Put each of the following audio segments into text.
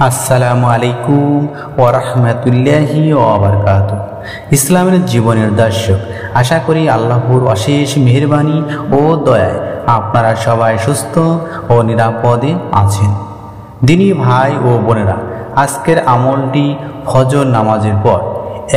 আসসালামু আলাইকুম ওয়া রাহমাতুল্লাহি ওয়া বারাকাতুহু। ইসলামের জীবনের দর্শক, আশা করি আল্লাহর অশেষ মেহেরবানি ও দয়ায় আপনারা সবাই সুস্থ ও নিরাপদে আছেন। দিনী ভাই ও বোনেরা, আজকের আমলটি ফজর নামাজের পর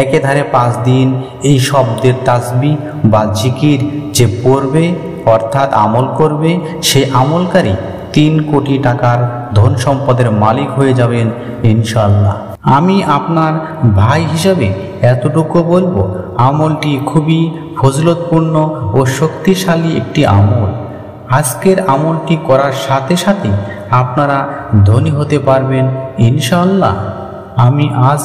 একেধারে 5 দিন এই শব্দের তাসবিহ বা জিকির যে পড়বে অর্থাৎ আমল করবে, সেই আমলকারী 3 কোটি টাকার ধন সম্পদের মালিক হয়ে যাবেন ইনশাআল্লাহ। আমি আপনার ভাই হিসাবে এতটুকু বলবো, আমলটি খুবই ফজিলতপূর্ণ ও শক্তিশালী একটি আমল। আজকের আমলটি করার সাথে সাথে আপনারা ধনী হতে পারবেন ইনশাআল্লাহ। আমি আজ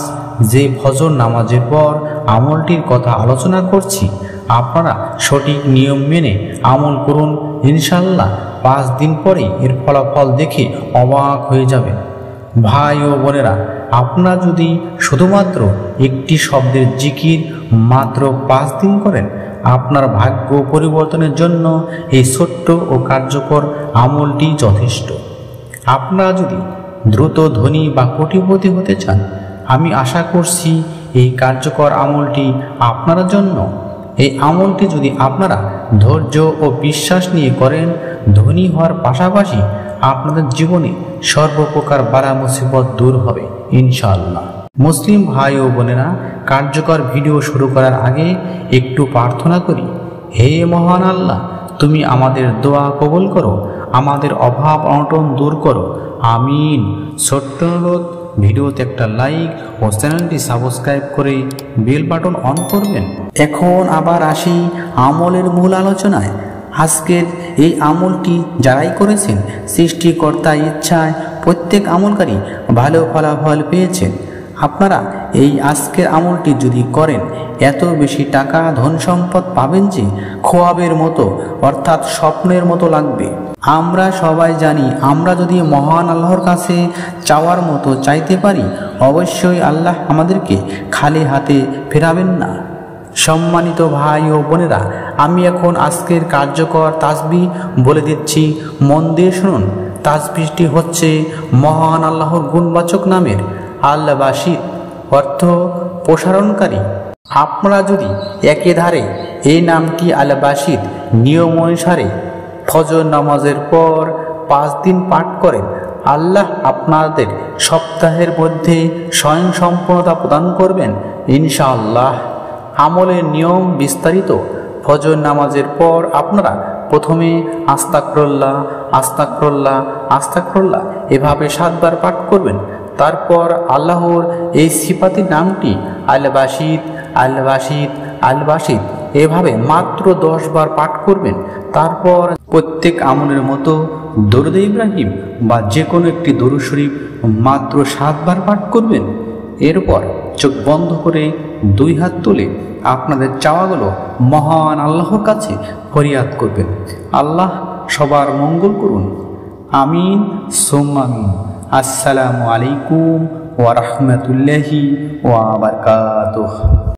যে ফজর নামাজের পর আমলটির কথা আলোচনা করছি, আপনারা সঠিক নিয়ম মেনে আমল করুন ইনশাআল্লাহ। 5 দিন পরে এর ফলাফল দেখে অবাক হয়ে যাবেন। ভাই ও বোনেরা, আপনারা যদি শুধুমাত্র একটি শব্দের জিকির মাত্র 5 দিন করেন, আপনার ভাগ্য পরিবর্তনের জন্য এই ছোট্ট ও কার্যকর আমলটি যথেষ্ট। আপনারা যদি দ্রুত ধনী বা কোটিপতি হতে চান, আমি আশা করছি এই কার্যকর আমলটি আপনার জন্য। এই আমলটি যদি আপনারা ধৈর্য ও বিশ্বাস নিয়ে করেন, ধনী হওয়ার পাশাপাশি আপনাদের জীবনে সর্বপ্রকার বালা মুসিবত দূর হবে ইনশাআল্লাহ। মুসলিম ভাই ও বোনেরা, কার্যকর ভিডিও শুরু করার আগে একটু প্রার্থনা করি। হে মহান আল্লাহ, তুমি আমাদের দোয়া কবুল করো, আমাদের অভাব অনটন দূর করো, আমিন। ছোট্ট অনুরোধ, ভিডিওতে একটা লাইক ও চ্যানেলটি সাবস্ক্রাইব করে বেল বাটন অন করবেন। এখন আবার আসি আমলের মূল আলোচনায়। আজকের এই আমলটি যারাই করেছেন, সৃষ্টিকর্তার ইচ্ছায় প্রত্যেক আমলকারী ভালো ফলাফল পেয়েছেন। আপনারা এই আজকের আমলটি যদি করেন, এত বেশি টাকা ধন সম্পদ পাবেন যে খোয়াবের মতো অর্থাৎ স্বপ্নের মতো লাগবে। আমরা সবাই জানি, আমরা যদি মহান আল্লাহর কাছে চাওয়ার মতো চাইতে পারি, অবশ্যই আল্লাহ আমাদেরকে খালি হাতে ফেরাবেন না। সম্মানিত ভাই ও বোনেরা, আমি এখন আজকের কার্যকর তাসবিহ বলে দিচ্ছি, মন দিয়ে শুনুন। তাসবিহটি হচ্ছে মহান আল্লাহর গুণবাচক নামের আল বাসিত, অর্থ প্রসারণকারী। আপনারা যদি একেধারে এই নামটি আল বাসিত নিয়ম অনুসারে ফজর নামাজের পর 5 দিন পাঠ করেন, আল্লাহ আপনাদের সপ্তাহের মধ্যে স্বয়ংসম্পূর্ণতা প্রদান করবেন ইনশাআল্লাহ। আমলের নিয়ম বিস্তারিত। ফজর নামাজের পর আপনারা প্রথমে আস্তাগফিরুল্লাহ আস্তাগফিরুল্লাহ আস্তাগফিরুল্লাহ এভাবে 7 বার পাঠ করবেন। তারপর আল্লাহর এই সিফাতি নামটি আল বাসিত আল বাসিত আল বাসিত এভাবে মাত্র 10 বার পাঠ করবেন। তারপর প্রত্যেক আমলের মতো দরুদ ইব্রাহিম বা যে কোনো একটি দরুদ শরীফ মাত্র 7 বার পাঠ করবেন। এরপর চোখ বন্ধ করে 2 হাত তুলে আপনাদের চাওয়াগুলো মহান আল্লাহর কাছে ফরিয়াদ করবেন। আল্লাহ সবার মঙ্গল করুন, আমিন সুম্মা আমিন। আসসালামু আলাইকুম ওয়া রাহমাতুল্লাহি ওয়া বারাকাতুহু।